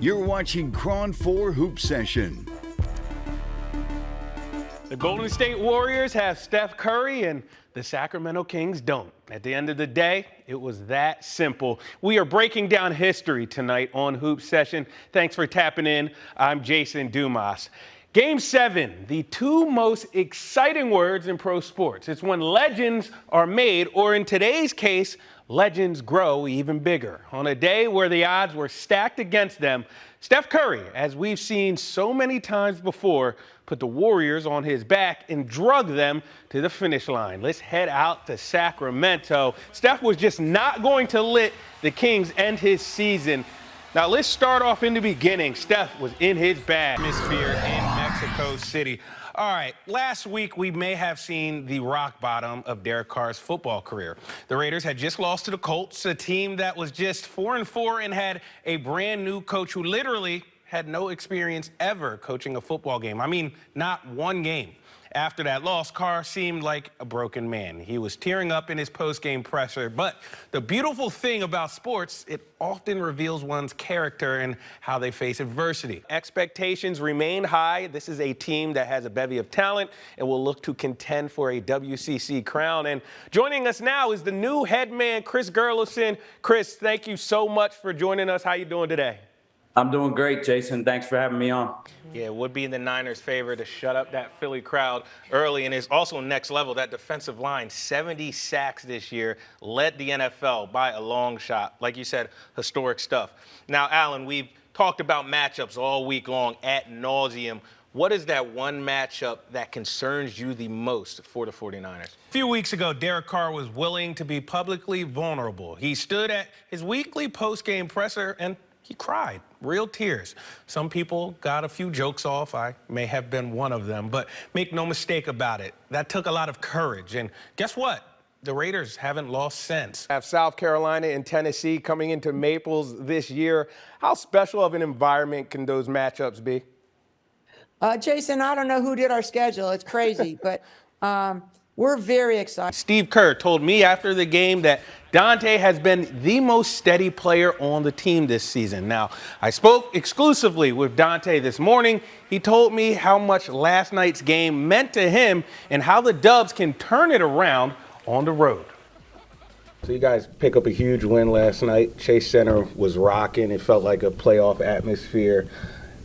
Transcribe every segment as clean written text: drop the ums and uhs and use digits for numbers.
You're watching Cron 4 Hoop Session. The Golden State Warriors have Steph Curry and the Sacramento Kings don't. At the end of the day, it was that simple. We are breaking down history tonight on Hoop Session. Thanks for tapping in. I'm Jason Dumas. Game 7, the two most exciting words in pro sports. It's when legends are made, or in today's case, legends grow even bigger. On a day where the odds were stacked against them, Steph Curry, as we've seen so many times before, put the Warriors on his back and drug them to the finish line. Let's head out to Sacramento. Steph was just not going to let the Kings end his season. Now let's start off in the beginning. Steph was in his bag. Atmosphere in Mexico City. All right, last week we may have seen the rock bottom of Derek Carr's football career. The Raiders had just lost to the Colts, a team that was just 4-4 and had a brand new coach who literally had no experience ever coaching a football game. I mean, not one game. After that loss, Carr seemed like a broken man. He was tearing up in his post-game presser. But the beautiful thing about sports, it often reveals one's character and how they face adversity. Expectations remain high. This is a team that has a bevy of talent and will look to contend for a WCC crown. And joining us now is the new head man, Chris Gerlison. Chris, thank you so much for joining us. How you doing today? I'm doing great, Jason. Thanks for having me on. Yeah, it would be in the Niners' favor to shut up that Philly crowd early, and it's also next level. That defensive line, 70 sacks this year, led the NFL by a long shot. Like you said, historic stuff. Now, Alan, we've talked about matchups all week long ad nauseum. What is that one matchup that concerns you the most for the 49ers? A few weeks ago, Derek Carr was willing to be publicly vulnerable. He stood at his weekly post-game presser and he cried, real tears. Some people got a few jokes off. I may have been one of them, but make no mistake about it. That took a lot of courage. And guess what? The Raiders haven't lost since. Have South Carolina and Tennessee coming into Maples this year. How special of an environment can those matchups be? Jason, I don't know who did our schedule. It's crazy, but we're very excited. Steve Kerr told me after the game that Dante has been the most steady player on the team this season. Now, I spoke exclusively with Dante this morning. He told me how much last night's game meant to him and how the Dubs can turn it around on the road. So you guys pick up a huge win last night. Chase Center was rocking. It felt like a playoff atmosphere.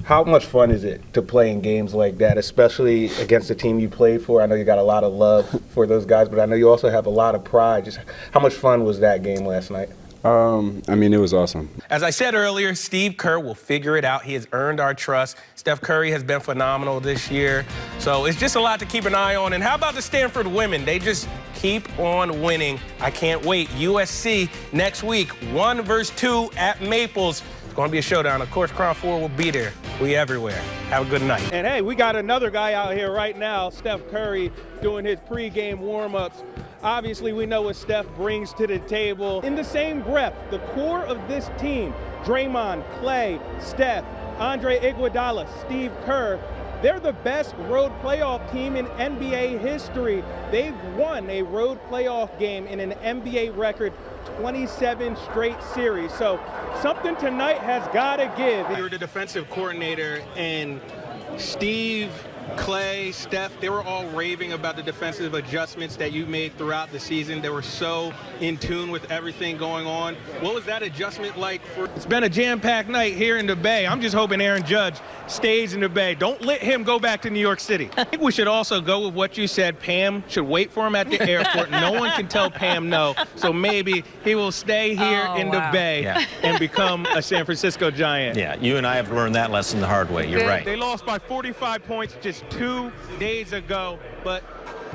How much fun is it to play in games like that, especially against the team you played for? I know you got a lot of love for those guys, but I know you also have a lot of pride. Just how much fun was that game last night? I mean, it was awesome. As I said earlier, Steve Kerr will figure it out. He has earned our trust. Steph Curry has been phenomenal this year. So it's just a lot to keep an eye on. And how about the Stanford women? They just keep on winning. I can't wait. USC next week, 1 versus 2 at Maples. It's going to be a showdown. Of course, Cron 4 will be there. We everywhere. Have a good night. And hey, we got another guy out here right now, Steph Curry, doing his pregame warm-ups. Obviously, we know what Steph brings to the table. In the same breath, the core of this team, Draymond, Clay, Steph, Andre Iguodala, Steve Kerr, they're the best road playoff team in NBA history. They've won a road playoff game in an NBA record 27 straight series. So something tonight has got to give. You're the defensive coordinator, and Steve, Clay, Steph, they were all raving about the defensive adjustments that you made throughout the season. They were so in tune with everything going on. What was that adjustment like? It's been a jam-packed night here in the Bay. I'm just hoping Aaron Judge stays in the Bay. Don't let him go back to New York City. I think we should also go with what you said. Pam should wait for him at the airport. No one can tell Pam no. So maybe he will stay here in the Bay and become a San Francisco Giant. Yeah, you and I have learned that lesson the hard way. You're right. They lost by 45 points just 2 days ago, but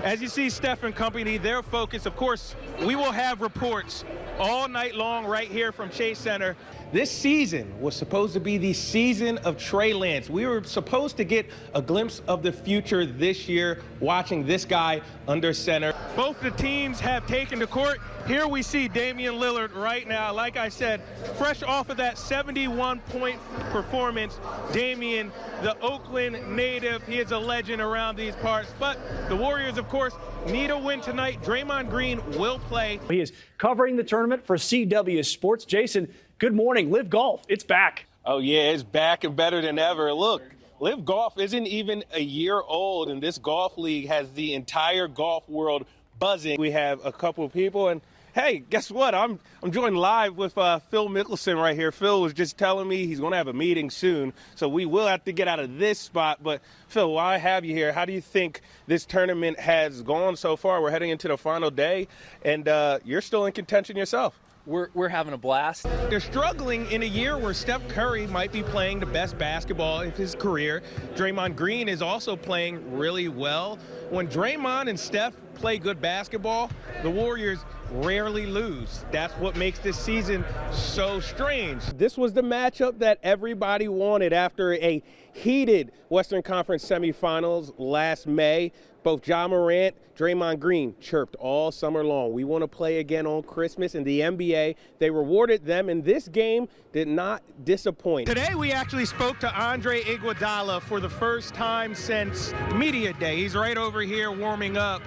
as you see Steph and company, their focus, of course, we will have reports all night long right here from Chase Center. This season was supposed to be the season of Trey Lance. We were supposed to get a glimpse of the future this year watching this guy under center. Both the teams have taken to court. Here we see Damian Lillard right now. Like I said, fresh off of that 71-point performance, Damian, the Oakland native, he is a legend around these parts. But the Warriors, of course, need a win tonight. Draymond Green will play. He is covering the tournament for CW Sports. Jason, good morning. Live Golf, it's back. Oh, yeah, it's back and better than ever. Look, Live Golf isn't even a year old, and this golf league has the entire golf world buzzing. We have a couple of people, and hey, guess what? I'm joined live with Phil Mickelson right here. Phil was just telling me he's going to have a meeting soon, so we will have to get out of this spot. But, Phil, while I have you here, how do you think this tournament has gone so far? We're heading into the final day, and you're still in contention yourself. We're having a blast. They're struggling in a year where Steph Curry might be playing the best basketball of his career. Draymond Green is also playing really well. When Draymond and Steph play good basketball, the Warriors rarely lose. That's what makes this season so strange. This was the matchup that everybody wanted after a heated Western Conference semifinals last May. Both Ja Morant, Draymond Green chirped all summer long. We want to play again on Christmas. In the NBA, they rewarded them, and this game did not disappoint. Today we actually spoke to Andre Iguodala for the first time since Media Day. He's right over here warming up.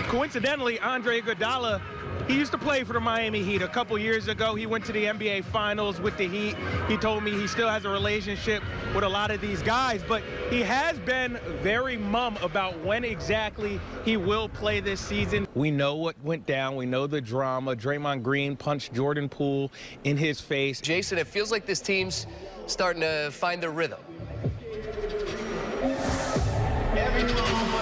Coincidentally, Andre Iguodala, he used to play for the Miami Heat. A couple years ago, he went to the NBA Finals with the Heat. He told me he still has a relationship with a lot of these guys, but he has been very mum about when exactly he will play this season. We know what went down. We know the drama. Draymond Green punched Jordan Poole in his face. Jason, it feels like this team's starting to find their rhythm.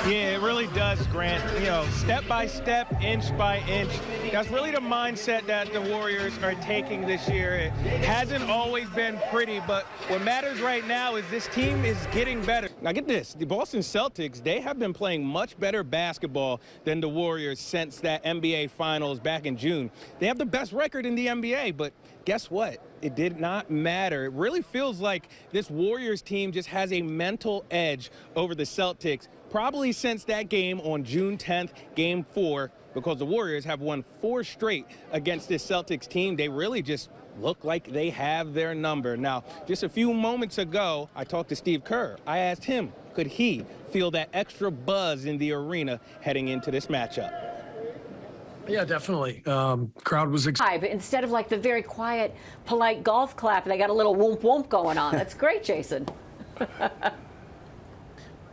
Yeah, it really does, Grant. You know, step by step, inch by inch. That's really the mindset that the Warriors are taking this year. It hasn't always been pretty, but what matters right now is this team is getting better. Now get this, the Boston Celtics, they have been playing much better basketball than the Warriors since that NBA Finals back in June. They have the best record in the NBA, but guess what? It did not matter. It really feels like this Warriors team just has a mental edge over the Celtics, probably since that game on June 10th, Game 4, because the Warriors have won 4 straight against this Celtics team. They really just look like they have their number. Now, just a few moments ago, I talked to Steve Kerr. I asked him, could he feel that extra buzz in the arena heading into this matchup? Yeah, definitely. Crowd was excited. But instead of like the very quiet, polite golf clap, they got a little whoomp whoomp going on. That's great, Jason.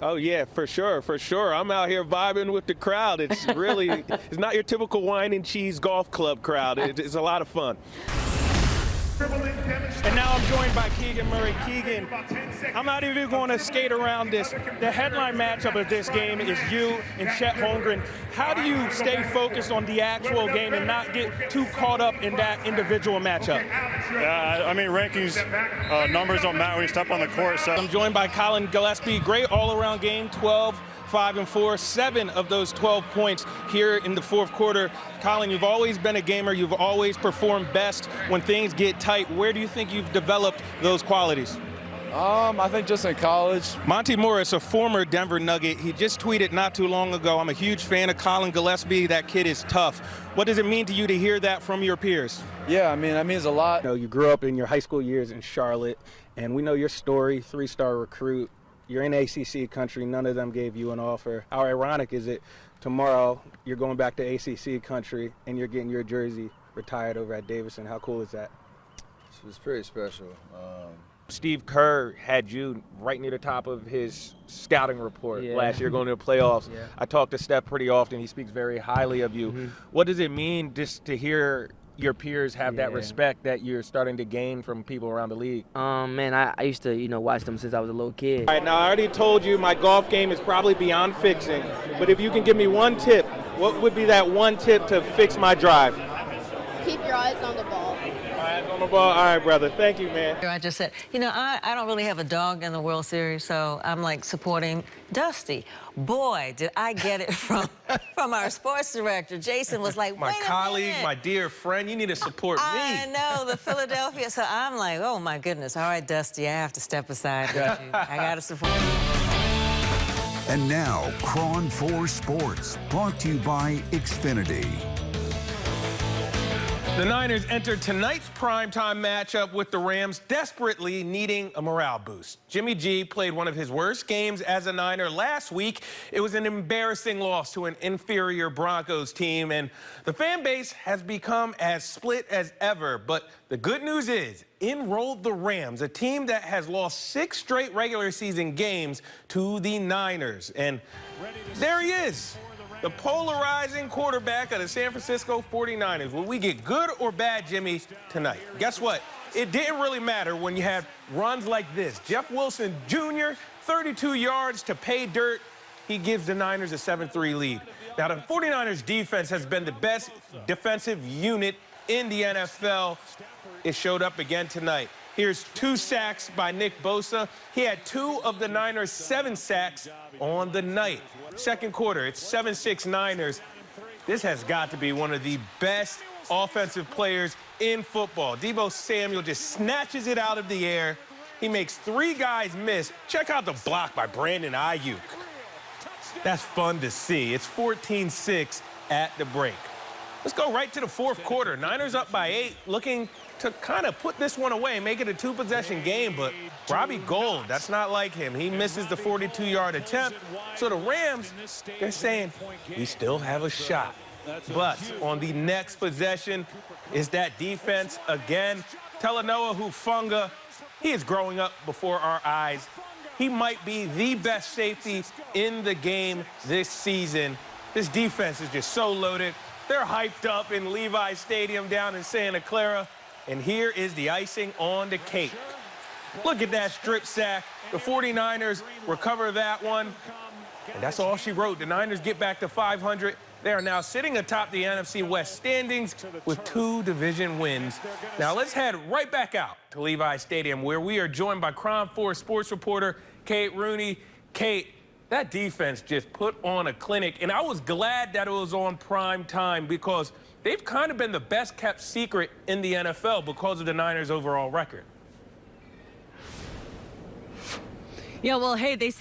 Oh, yeah, for sure, for sure. I'm out here vibing with the crowd. It's really, it's not your typical wine and cheese golf club crowd. It's a lot of fun. And now I'm joined by Keegan Murray. Keegan, I'm not even going to skate around this. The headline matchup of this game is you and Chet Holmgren. How do you stay focused on the actual game and not get too caught up in that individual matchup? I mean, rankings, numbers don't matter when you step on the court. So I'm joined by Colin Gillespie. Great all-around game, 12, 5, and 4, 7 of those 12 points here in the fourth quarter. Colin, you've always been a gamer. You've always performed best when things get tight. Where do you think you've developed those qualities? I think just in college. Monty Morris, a former Denver Nugget, he just tweeted not too long ago, I'm a huge fan of Colin Gillespie. That kid is tough. What does it mean to you to hear that from your peers? Yeah, I mean, that means a lot. You know, you grew up in your high school years in Charlotte, and we know your story, 3-star recruit. You're in ACC country. None of them gave you an offer. How ironic is it tomorrow you're going back to ACC country and you're getting your jersey retired over at Davidson? How cool is that? It's pretty special. Steve Kerr had you right near the top of his scouting report last year going to the playoffs. Yeah. I talk to Steph pretty often. He speaks very highly of you. Mm-hmm. What does it mean just to hear your peers have that respect that you're starting to gain from people around the league? Man, I used to, watch them since I was a little kid. All right, now I already told you my golf game is probably beyond fixing, but if you can give me one tip, what would be that one tip to fix my drive? Keep your eyes on the ball. Eyes on the ball. All right, brother. Thank you, man. I just said, I don't really have a dog in the World Series, so I'm like supporting Dusty. Boy, did I get it from our sports director. Jason was like, my colleague, my dear friend, you need to support me. I know, the Philadelphia. So I'm like, oh my goodness. All right, Dusty, I have to step aside with you. I got to support you. And now, Cron 4 Sports, brought to you by Xfinity. The Niners enter tonight's primetime matchup with the Rams, desperately needing a morale boost. Jimmy G played one of his worst games as a Niner last week. It was an embarrassing loss to an inferior Broncos team, and the fan base has become as split as ever. But the good news is, in rolled the Rams, a team that has lost 6 straight regular season games to the Niners. And there he is, the polarizing quarterback of the San Francisco 49ers. Will we get good or bad Jimmy tonight? Guess what? It didn't really matter when you had runs like this. Jeff Wilson Jr., 32 yards to pay dirt. He gives the Niners a 7-3 lead. Now, the 49ers defense has been the best defensive unit in the NFL. It showed up again tonight. Here's 2 sacks by Nick Bosa. He had 2 of the Niners' 7 sacks on the night. Second quarter, it's 7-6 Niners. This has got to be one of the best offensive players in football. Deebo Samuel just snatches it out of the air. He makes 3 guys miss. Check out the block by Brandon Ayuk. That's fun to see. It's 14-6 at the break. Let's go right to the fourth quarter. Niners up by 8, looking to kind of put this one away, make it a 2-possession game, but Robbie Gould, that's not like him. He misses the 42-yard attempt. So the Rams, they're saying, we still have a shot. But on the next possession is that defense again. Talanoa Hufanga, he is growing up before our eyes. He might be the best safety in the game this season. This defense is just so loaded. They're hyped up in Levi Stadium down in Santa Clara. And here is the icing on the cake. Look at that strip sack. The 49ers recover that one. And that's all she wrote. The Niners get back to 500. They are now sitting atop the NFC West standings with 2 division wins. Now let's head right back out to Levi Stadium, where we are joined by Crime 4 sports reporter Kate Rooney. Kate, that defense just put on a clinic, and I was glad that it was on prime time because they've kind of been the best kept secret in the NFL because of the Niners' overall record. Yeah, well, hey, they say